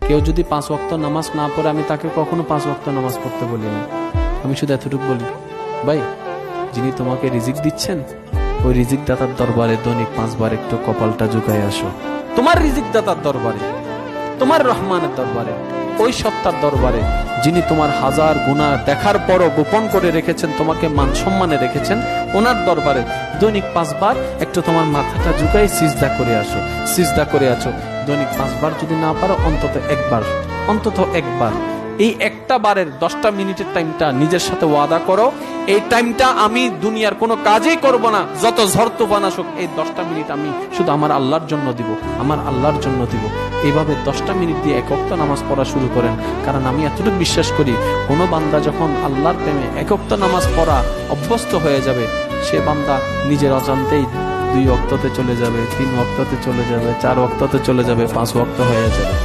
কেউ যদি 5 ওয়াক্ত নামাজ না পড়ে, আমি তাকে কখনো 5 ওয়াক্ত নামাজ পড়তে বলি না। আমি শুধু এতটুকু বলি, ভাই যিনি তোমাকে রিজিক দিচ্ছেন, ওই রিজিক দাতার দরবারে দৈনিক 5 বার একটু কপালটা ঝুঁকায় আসো। তোমার রিজিক দাতার দরবারে, তোমার রহমানের দরবারে, ওই সত্তার দরবারে যিনি তোমার হাজার গুনাহ দেখার পরও গোপন করে রেখেছেন, তোমাকে মান সম্মানে রেখেছেন, ওনার দরবারে দৈনিক 5 বার একটু তোমার মাথাটা ঝুঁকাই সিজদা করে আসো। সিজদা করে আছো দৈনিক 5 বার, যদি না পারো অন্তত একবার, অন্তত একবার। এই একটা বারের 10টা মিনিটের টাইমটা নিজের সাথে ওয়াদা করো, এই টাইমটা আমি দুনিয়ার কোনো কাজই করব না, যত ঝড় তুফান আসুক এই 10টা মিনিট আমি শুধু আমার আল্লাহর জন্য দিব, আমার আল্লাহর জন্য দিব। এইভাবে 10টা মিনিট দিয়ে এক ওয়াক্ত নামাজ পড়া শুরু করেন। কারণ আমি এতটুকু বিশ্বাস করি, কোনো বান্দা যখন আল্লাহর প্রেমে এক ওয়াক্ত নামাজ পড়া অভ্যস্ত হয়ে যাবে, সে বান্দা নিজের অজান্তেই 2 ওয়াক্ততে চলে যাবে, 3 ওয়াক্ততে চলে যাবে, 4 ওয়াক্ততে চলে যাবে, 5 ওয়াক্ত হয়ে যাবে।